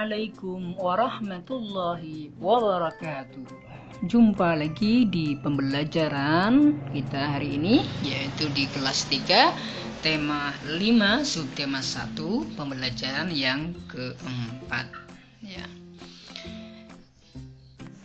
Assalamualaikum warahmatullahi wabarakatuh. Jumpa lagi di pembelajaran kita hari ini, yaitu di kelas 3 tema 5 subtema 1 pembelajaran yang keempat ya.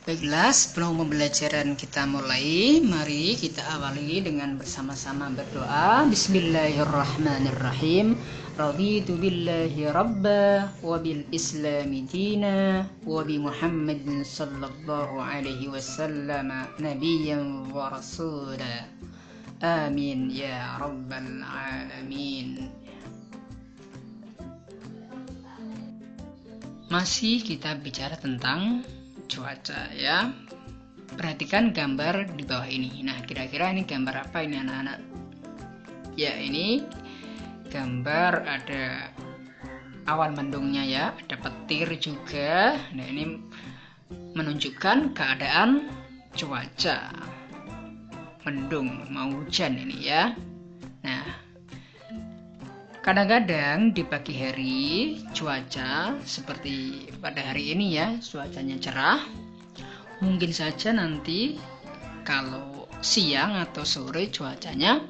Baiklah, sebelum pembelajaran kita mulai, mari kita awali dengan bersama-sama berdoa. Bismillahirrahmanirrahim. Raditu billahi rabba wa bil islami dina wa bi Muhammadin sallallahu alaihi wasallam nabiyyan wa rasula. Amin ya rabbal alamin. Masih kita bicara tentang cuaca ya. Perhatikan gambar di bawah ini. Nah, kira-kira ini gambar apa ini anak-anak? Ya, ini gambar ada awan mendungnya ya, ada petir juga. Nah, ini menunjukkan keadaan cuaca mendung, mau hujan ini ya. Nah, kadang-kadang di pagi hari cuaca seperti pada hari ini ya, cuacanya cerah. Mungkin saja nanti kalau siang atau sore cuacanya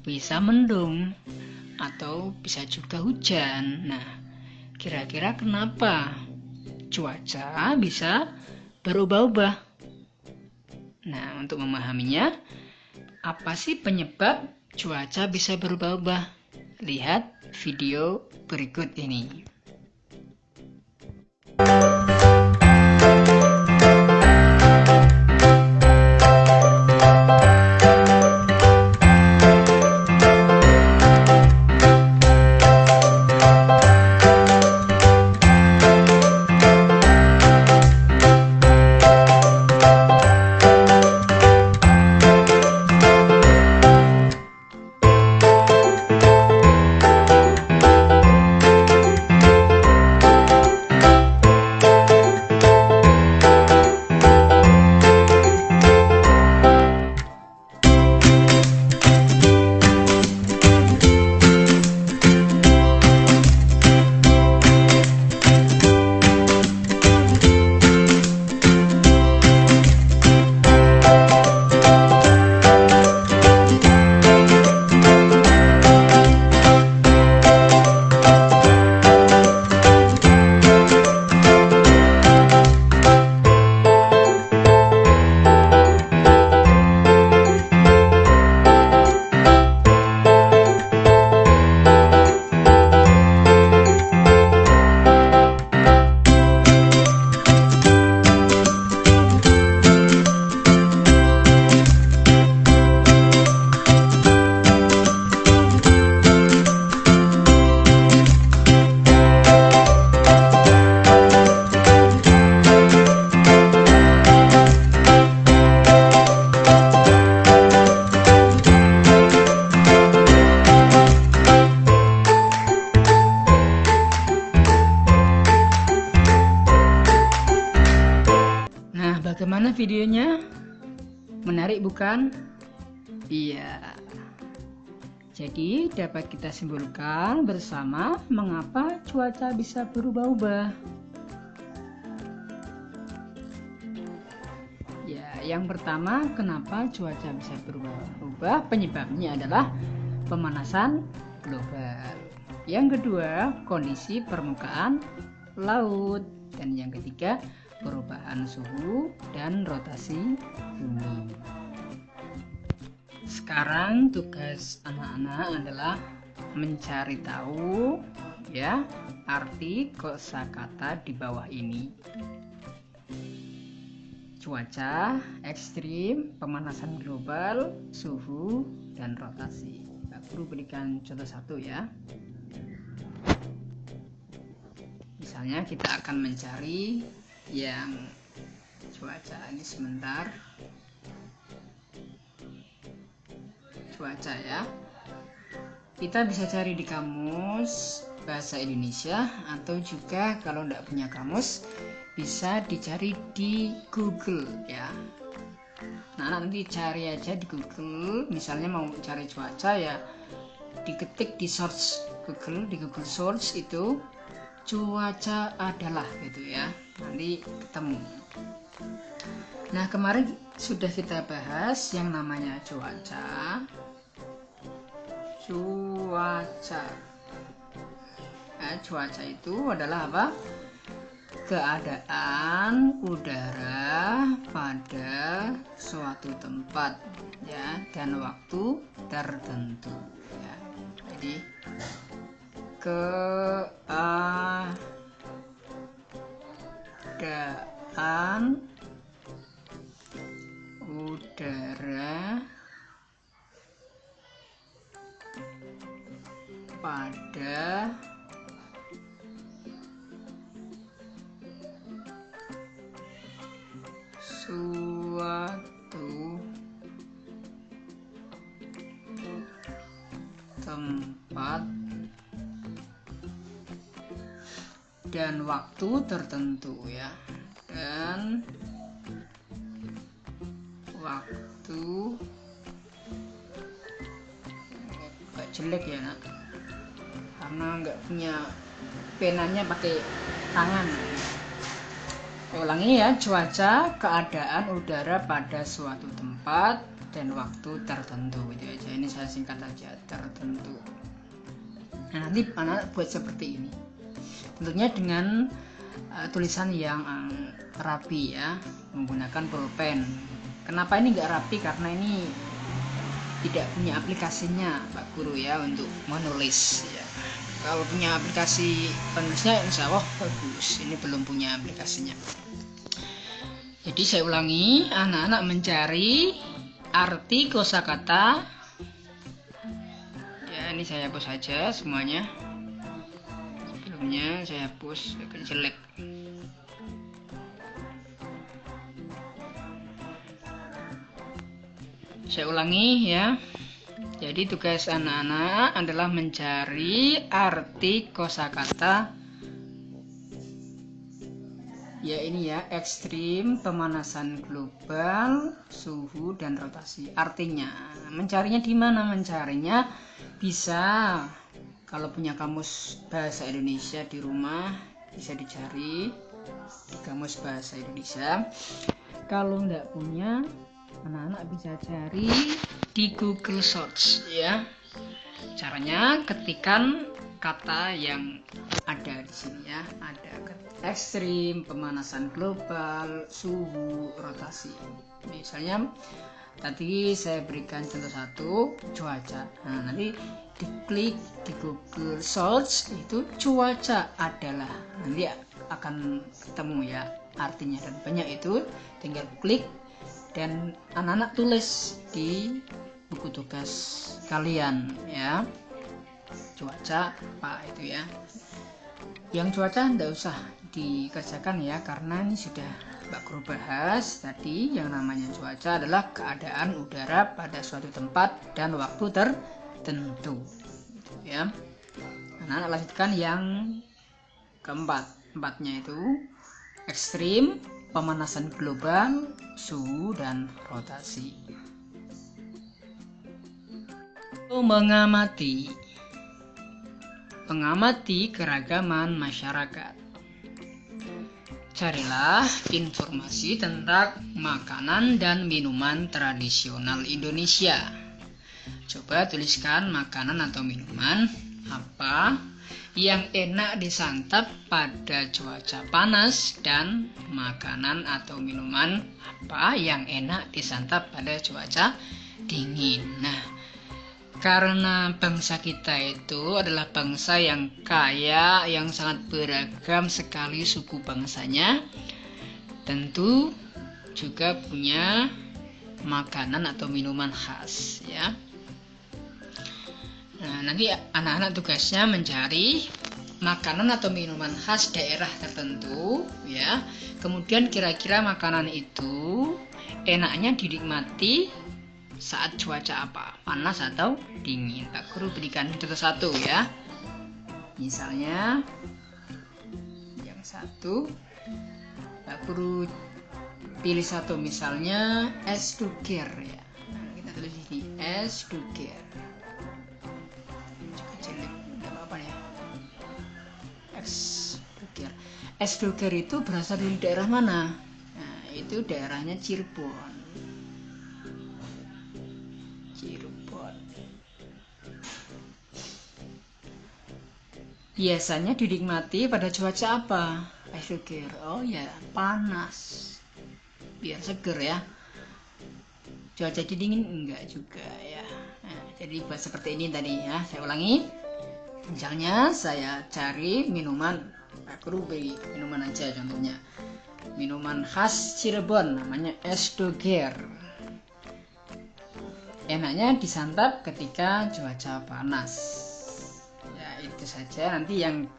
bisa mendung atau bisa juga hujan. Nah, kira-kira kenapa cuaca bisa berubah-ubah? Nah, untuk memahaminya, apa sih penyebab cuaca bisa berubah-ubah? Lihat video berikut ini. Bagaimana videonya? Menarik bukan? Iya. Jadi dapat kita simpulkan bersama mengapa cuaca bisa berubah-ubah. Ya, yang pertama, kenapa cuaca bisa berubah-ubah? Penyebabnya adalah pemanasan global. Yang kedua, kondisi permukaan laut. Dan yang ketiga, perubahan suhu dan rotasi bumi. Sekarang tugas anak-anak adalah mencari tahu ya arti kosakata di bawah ini. Cuaca ekstrim, pemanasan global, suhu dan rotasi. Pak Guru berikan contoh satu ya. Misalnya kita akan mencari yang cuaca ini sebentar. Cuaca ya. Kita bisa cari di kamus bahasa Indonesia atau juga kalau tidak punya kamus bisa dicari di Google ya. Nah, nanti cari aja di Google. Misalnya mau cari cuaca ya, diketik di search Google, di Google Search itu cuaca adalah gitu ya, nanti ketemu. Nah, kemarin sudah kita bahas yang namanya cuaca. Nah, cuaca itu adalah apa? Keadaan udara pada suatu tempat ya dan waktu tertentu ya. Jadi keadaan udara pada suatu tempat dan waktu tertentu ya, dan waktu agak jelek ya nak, karena nggak punya penanya, pakai tangan. Saya ulangi ya, cuaca keadaan udara pada suatu tempat dan waktu tertentu gitu aja. Ini saya singkat aja, tertentu. Nah, nanti anak buat seperti ini, tentunya dengan tulisan yang rapi ya, menggunakan pulpen. Kenapa ini nggak rapi? Karena ini tidak punya aplikasinya Pak Guru ya untuk menulis ya. Kalau punya aplikasi penulisnya insya Allah bagus, ini belum punya aplikasinya. Jadi saya ulangi, anak-anak mencari arti kosakata ya. Ini saya hapus saja semuanya, sebelumnya saya hapus, agak jelek. Saya ulangi ya. Jadi tugas anak-anak adalah mencari arti kosakata ya, ini ya, ekstrim, pemanasan global, suhu dan rotasi. Artinya, mencarinya di mana? Mencarinya bisa, kalau punya kamus bahasa Indonesia di rumah bisa dicari di kamus bahasa Indonesia. Kalau nggak punya, anak-anak bisa cari di Google Search ya. Caranya ketikkan kata yang ada di sini ya, ada ekstrim, pemanasan global, suhu, rotasi. Misalnya tadi saya berikan contoh satu, cuaca. Nah, nanti diklik di Google Search itu cuaca adalah, nanti akan ketemu ya artinya, dan banyak itu tinggal klik dan anak-anak tulis di buku tugas kalian ya, cuaca apa itu ya. Yang cuaca tidak usah dikerjakan ya, karena ini sudah Mbak Guru bahas tadi. Yang namanya cuaca adalah keadaan udara pada suatu tempat dan waktu tertentu ya. Anak-anak lanjutkan yang keempat. Empatnya itu ekstrim, pemanasan global, suhu dan rotasi. Mengamati keragaman masyarakat. Carilah informasi tentang makanan dan minuman tradisional Indonesia. Coba tuliskan makanan atau minuman apa yang enak disantap pada cuaca panas, dan makanan atau minuman apa yang enak disantap pada cuaca dingin. Nah, karena bangsa kita itu adalah bangsa yang kaya, yang sangat beragam sekali suku bangsanya, tentu juga punya makanan atau minuman khas ya. Nah, nanti anak-anak tugasnya mencari makanan atau minuman khas daerah tertentu ya. Kemudian kira-kira makanan itu enaknya dinikmati saat cuaca apa, panas atau dingin. Pak Guru berikan contoh satu ya. Misalnya yang satu, Pak Guru pilih satu, misalnya es doger ya. Nah, kita tulis di sini es doger. Jelek, nggak apa-apa ya. Es Es Doger itu berasal dari daerah mana? Nah, itu daerahnya Cirebon. Biasanya dinikmati pada cuaca apa? Es Doger. Oh ya, panas. Biar seger ya. Cuaca dingin enggak juga ya. Nah, jadi buat seperti ini tadi ya. Saya ulangi. Misalnya saya cari minuman, aku beri minuman aja contohnya. Minuman khas Cirebon namanya es doger. Enaknya disantap ketika cuaca panas. Ya itu saja. Nanti yang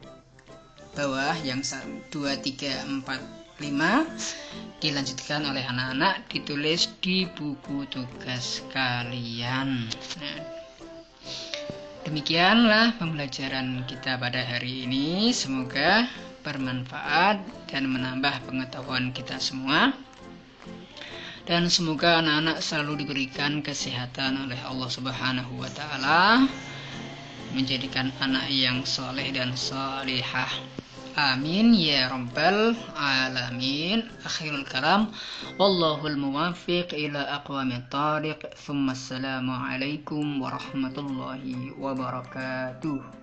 bawah yang 1, 2, 3, 4, 5 dilanjutkan oleh anak-anak, ditulis di buku tugas kalian. Nah, demikianlah pembelajaran kita pada hari ini. Semoga bermanfaat dan menambah pengetahuan kita semua. Dan semoga anak-anak selalu diberikan kesehatan oleh Allah Subhanahu wa taala, menjadikan anak yang soleh dan solihah. Amin ya rabbal alamin. Akhirul kalam, wallahul muwaffiq ila aqwamit thariq. Tsumma assalamu alaikum warahmatullahi wabarakatuh.